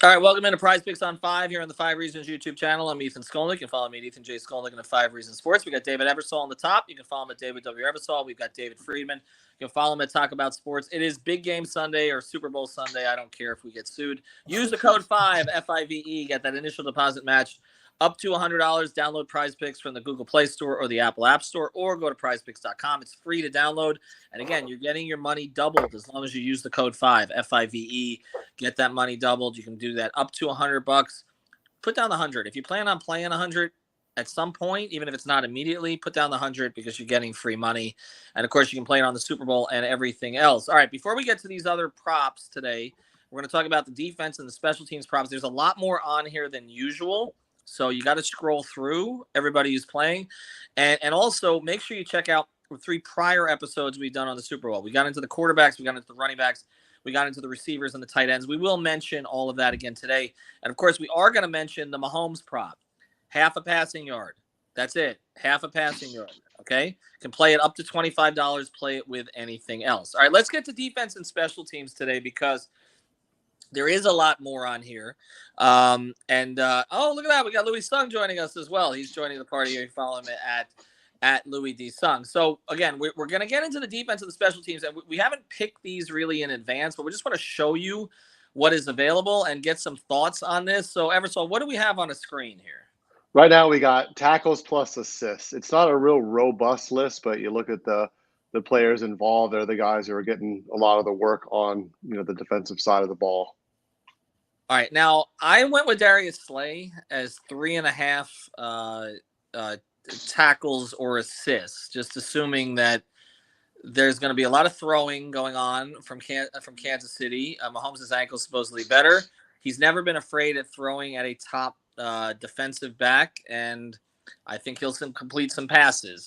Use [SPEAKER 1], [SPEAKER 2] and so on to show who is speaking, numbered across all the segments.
[SPEAKER 1] All right, welcome into PrizePicks on 5 here on the 5 Reasons YouTube channel. I'm Ethan Skolnick. You can follow me at Ethan J. Skolnick in the 5 Reasons Sports. We got David Ebersol on the top. You can follow him at David W. Ebersol. We've got David Friedman. You can follow him at Talk About Sports. It is Big Game Sunday or Super Bowl Sunday. I don't care if we get sued. Use the code 5, F-I-V-E. Get that initial deposit match up to $100. Download PrizePicks from the Google Play Store or the Apple App Store, or go to prizepicks.com. It's free to download. And again, you're getting your money doubled as long as you use the code 5, F-I-V-E. Get that money doubled. You can do that up to $100. Put down the 100. If you plan on playing 100 at some point, even if it's not immediately, put down the 100 because you're getting free money. And of course, you can play it on the Super Bowl and everything else. All right, before we get to these other props today, we're going to talk about the defense and the special teams props. There's a lot more on here than usual, so you got to scroll through everybody who's playing. And also make sure you check out the 3 prior episodes we've done on the Super Bowl. We got into the quarterbacks, we got into the running backs, we got into the receivers and the tight ends. We will mention all of that again today. And, of course, we are going to mention the Mahomes prop. Half a passing yard. That's it. Half a passing yard. Okay? Can play it up to $25. Play it with anything else. All right, let's get to defense and special teams today because there is a lot more on here. Oh, look at that. We got Louis Sung joining us as well. He's joining the party here. You follow him at Louis D. Sung. So, again, we're going to get into the defense and the special teams. And we haven't picked these really in advance, but we just want to show you what is available and get some thoughts on this. So, Eversol, what do we have on the screen here?
[SPEAKER 2] Right now, we got tackles plus assists. It's not a real robust list, but you look at the players involved. They're the guys who are getting a lot of the work on the defensive side of the ball.
[SPEAKER 1] All right. Now, I went with Darius Slay as 3.5 tackles or assists, just assuming that there's going to be a lot of throwing going on from Kansas City. Mahomes' ankle is supposedly better. He's never been afraid at throwing at a top defensive back, and I think he'll complete some passes.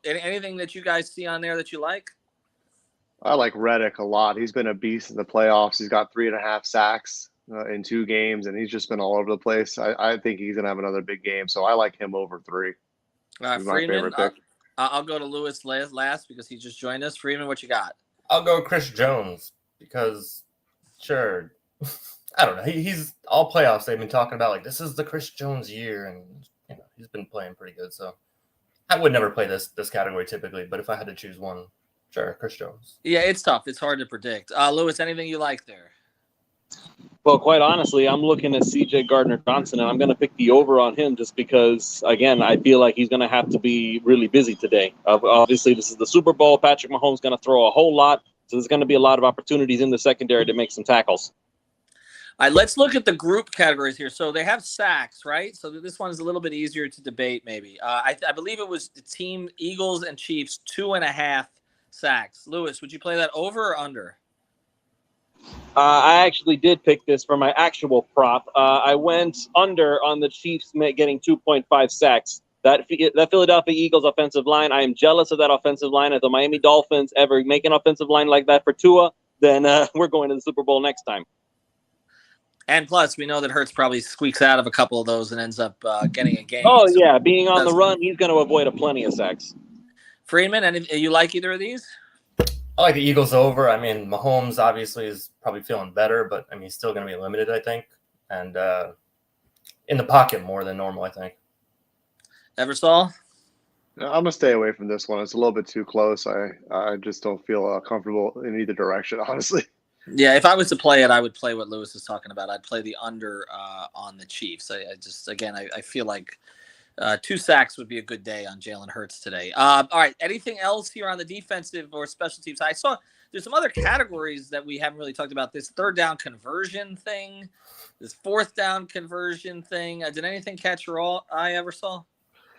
[SPEAKER 1] Anything that you guys see on there that you like?
[SPEAKER 2] I like Reddick a lot. He's been a beast in the playoffs. He's got 3.5 sacks in 2 games, and he's just been all over the place. I think he's going to have another big game, so I like him over 3.
[SPEAKER 1] He's my favorite pick. I'll go to Lewis last because he just joined us. Freeman, what you got?
[SPEAKER 3] I'll go Chris Jones because, sure, I don't know. He's all playoffs. They've been talking about like this is the Chris Jones year, and he's been playing pretty good. So I would never play this category typically, but if I had to choose one, sure, Chris Jones.
[SPEAKER 1] Yeah, it's tough. It's hard to predict. Lewis, anything you like there?
[SPEAKER 4] Well, quite honestly, I'm looking at C.J. Gardner-Johnson, and I'm going to pick the over on him just because, again, I feel like he's going to have to be really busy today. Obviously, this is the Super Bowl. Patrick Mahomes is going to throw a whole lot, so there's going to be a lot of opportunities in the secondary to make some tackles.
[SPEAKER 1] All right, let's look at the group categories here. So they have sacks, right? So this one is a little bit easier to debate maybe. I believe it was the team Eagles and Chiefs, 2.5 sacks. Lewis, would you play that over or under?
[SPEAKER 4] I actually did pick this for my actual prop. I went under on the Chiefs getting 2.5 sacks. That Philadelphia Eagles offensive line, I am jealous of that offensive line. If the Miami Dolphins ever make an offensive line like that for Tua, then we're going to the Super Bowl next time.
[SPEAKER 1] And plus, we know that Hurts probably squeaks out of a couple of those and ends up getting a game.
[SPEAKER 4] Oh, yeah. Being on the run, he's going to avoid plenty of sacks.
[SPEAKER 1] Freeman, you like either of these?
[SPEAKER 3] I like the Eagles over. I mean, Mahomes obviously is probably feeling better, but I mean, he's still going to be limited, I think. And in the pocket more than normal, I think.
[SPEAKER 1] Eversol?
[SPEAKER 2] I'm going to stay away from this one. It's a little bit too close. I just don't feel comfortable in either direction, honestly.
[SPEAKER 1] Yeah, if I was to play it, I would play what Lewis is talking about. I'd play the under on the Chiefs. I feel like 2 sacks would be a good day on Jalen Hurts today. All right, anything else here on the defensive or special teams? I saw there's some other categories that we haven't really talked about. This 3rd down conversion thing, this 4th down conversion thing. Did anything catch your eye, Eversol?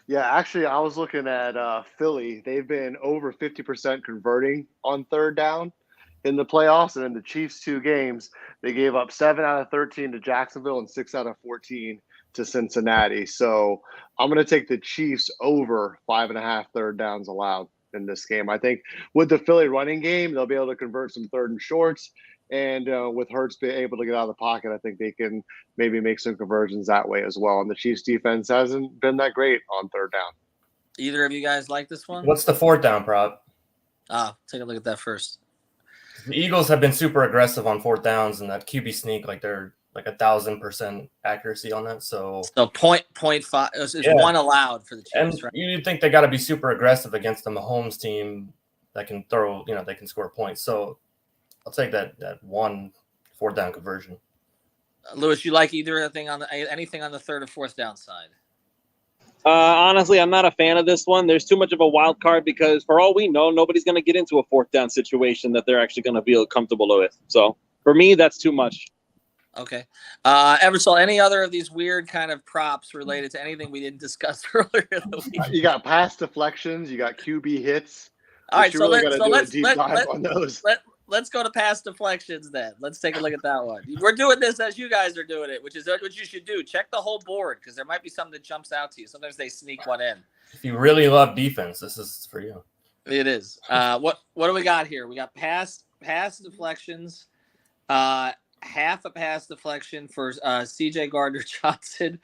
[SPEAKER 2] Yeah, actually, I was looking at Philly. They've been over 50% converting on 3rd down in the playoffs, and in the Chiefs' 2 games, they gave up 7 out of 13 to Jacksonville and 6 out of 14 to Cincinnati. So I'm going to take the Chiefs over 5.5 3rd downs allowed in this game. I think with the Philly running game, they'll be able to convert some 3rd and shorts. And with Hurts being able to get out of the pocket, I think they can maybe make some conversions that way as well. And the Chiefs defense hasn't been that great on 3rd down.
[SPEAKER 1] Either of you guys like this one?
[SPEAKER 3] What's the 4th down prop?
[SPEAKER 1] Take a look at that first.
[SPEAKER 3] The Eagles have been super aggressive on 4th downs and that QB sneak, like they're like 1,000% accuracy on that. So
[SPEAKER 1] 0.5 is
[SPEAKER 3] Yeah.
[SPEAKER 1] one allowed for the
[SPEAKER 3] and
[SPEAKER 1] Chiefs, right?
[SPEAKER 3] you'd think they got to be super aggressive against the Mahomes team that can throw, they can score points. So I'll take that one 4th down conversion.
[SPEAKER 1] Lewis, you like anything on the 3rd or 4th down side?
[SPEAKER 4] Honestly, I'm not a fan of this one. There's too much of a wild card because, for all we know, nobody's going to get into a 4th down situation that they're actually going to feel comfortable with. So, for me, that's too much.
[SPEAKER 1] Okay. Eversole, any other of these weird kind of props related to anything we didn't discuss earlier in the week?
[SPEAKER 2] You got pass deflections. You got QB hits.
[SPEAKER 1] All right,
[SPEAKER 2] You
[SPEAKER 1] so
[SPEAKER 2] really got to do a deep dive on those.
[SPEAKER 1] Let's go to pass deflections then. Let's take a look at that one. We're doing this as you guys are doing it, which is what you should do. Check the whole board because there might be something that jumps out to you. Sometimes they sneak one in.
[SPEAKER 3] If you really love defense, this is for you.
[SPEAKER 1] It is. What do we got here? We got pass deflections. Half a pass deflection for CJ Gardner-Johnson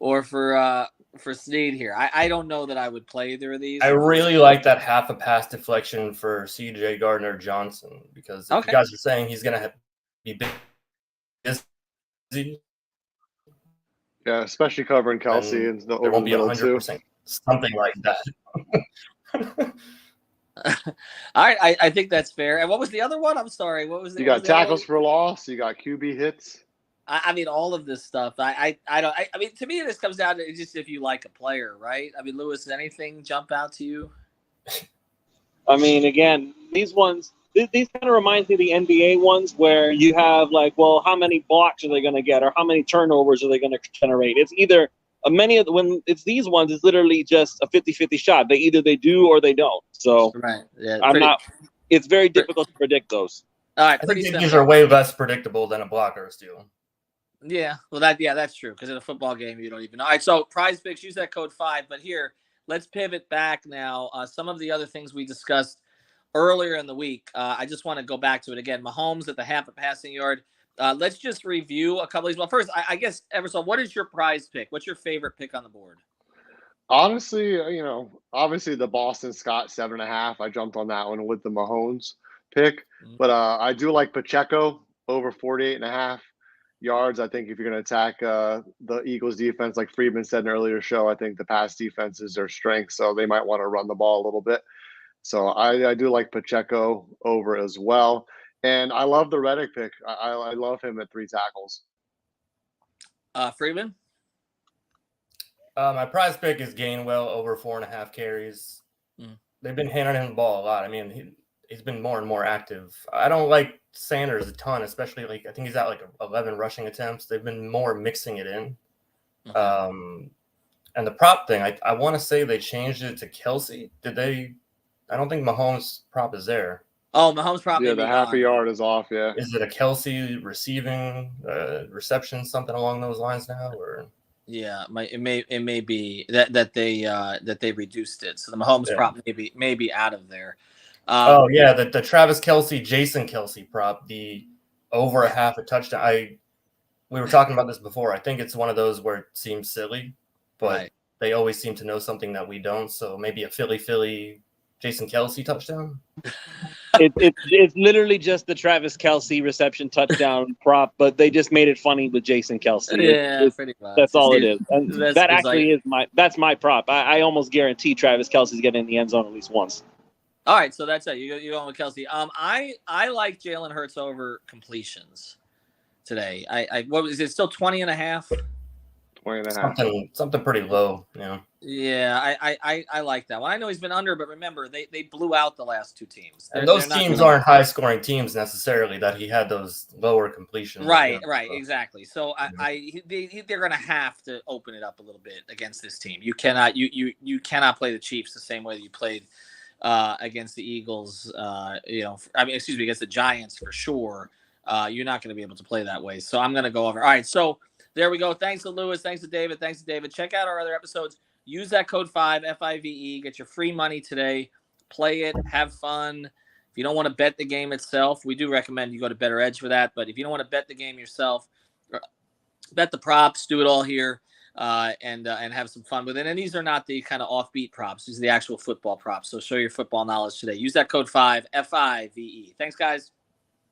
[SPEAKER 1] or for Snead here. I don't know that I would play either of these.
[SPEAKER 3] I really like that half a pass deflection for CJ Gardner-Johnson because if you guys are saying he's going to be busy.
[SPEAKER 2] Yeah, especially covering Kelsey and
[SPEAKER 3] there won't be 100%. Something like that.
[SPEAKER 1] All right, I think that's fair. And what was the other one? I'm sorry. What was the?
[SPEAKER 2] You got tackles for loss. You got QB hits.
[SPEAKER 1] I mean, all of this stuff. I mean, to me, this comes down to just if you like a player, right? I mean, Lewis, does anything jump out to you?
[SPEAKER 4] I mean, again, these ones, these kind of reminds me of the NBA ones where you have like, well, how many blocks are they going to get, or how many turnovers are they going to generate? It's either when it's these ones, it's literally just a 50-50 shot. Either they do or they don't. So
[SPEAKER 1] right, yeah,
[SPEAKER 4] it's very difficult to predict those.
[SPEAKER 1] All right,
[SPEAKER 3] I think these are way less predictable than a blocker or steal.
[SPEAKER 1] Yeah, well, that's true because in a football game you don't even know. All right, so PrizePicks, use that code 5. But here, let's pivot back now. Some of the other things we discussed earlier in the week, I just want to go back to it again. Mahomes at the half a passing yard. Let's just review a couple of these. Well, first, I guess, Eversole, what is your prize pick? What's your favorite pick on the board?
[SPEAKER 2] Honestly, obviously the Boston Scott 7.5. I jumped on that one with the Mahomes pick, but I do like Pacheco over 48.5 yards. I think if you're going to attack the Eagles defense, like Friedman said in an earlier show, I think the pass defense is their strength, so they might want to run the ball a little bit. So I do like Pacheco over as well. And I love the Reddick pick. I love him at 3 tackles.
[SPEAKER 1] Friedman?
[SPEAKER 3] My prize pick is Gainwell over 4.5 carries. They've been handing him the ball a lot. I mean, he's been more and more active. I don't like Sanders a ton, especially I think he's at 11 rushing attempts. They've been more mixing it in. And the prop thing, I want to say they changed it to Kelsey. Did they? I don't think Mahomes' prop is there.
[SPEAKER 1] Oh, Mahomes' prop.
[SPEAKER 2] Yeah, the half a yard is off. Yeah.
[SPEAKER 3] Is it a Kelsey receiving reception, something along those lines now, or?
[SPEAKER 1] Yeah, it may be that they reduced it, so the Mahomes prop may be out of there.
[SPEAKER 3] The Travis Kelsey, Jason Kelsey prop, the over a half a touchdown. We were talking about this before. I think it's one of those where it seems silly, but they always seem to know something that we don't. So maybe a Philly Jason Kelsey touchdown.
[SPEAKER 4] It's literally just the Travis Kelsey reception touchdown prop, but they just made it funny with Jason Kelsey.
[SPEAKER 1] Pretty much.
[SPEAKER 4] That's all it is. And that actually is my prop. I almost guarantee Travis Kelsey's getting in the end zone at least once.
[SPEAKER 1] All right, so that's it. You going with Kelsey. I like Jalen Hurts over completions today. What was it? Still 20.5?
[SPEAKER 2] 20.5.
[SPEAKER 3] Something pretty low.
[SPEAKER 1] Yeah, I like that one. I know he's been under, but remember they blew out the last 2 teams.
[SPEAKER 3] And those teams aren't high scoring teams necessarily. That he had those lower completions.
[SPEAKER 1] Right, exactly. So they're going to have to open it up a little bit against this team. You cannot play the Chiefs the same way that you played against the Eagles. Against the Giants for sure. You're not going to be able to play that way. So I'm going to go over. All right, so there we go. Thanks to Lewis. Thanks to David. Check out our other episodes. Use that code 5, FIVE. Get your free money today. Play it. Have fun. If you don't want to bet the game itself, we do recommend you go to Better Edge for that. But if you don't want to bet the game yourself, bet the props. Do it all here and have some fun with it. And these are not the kind of offbeat props. These are the actual football props. So show your football knowledge today. Use that code 5, FIVE. Thanks, guys.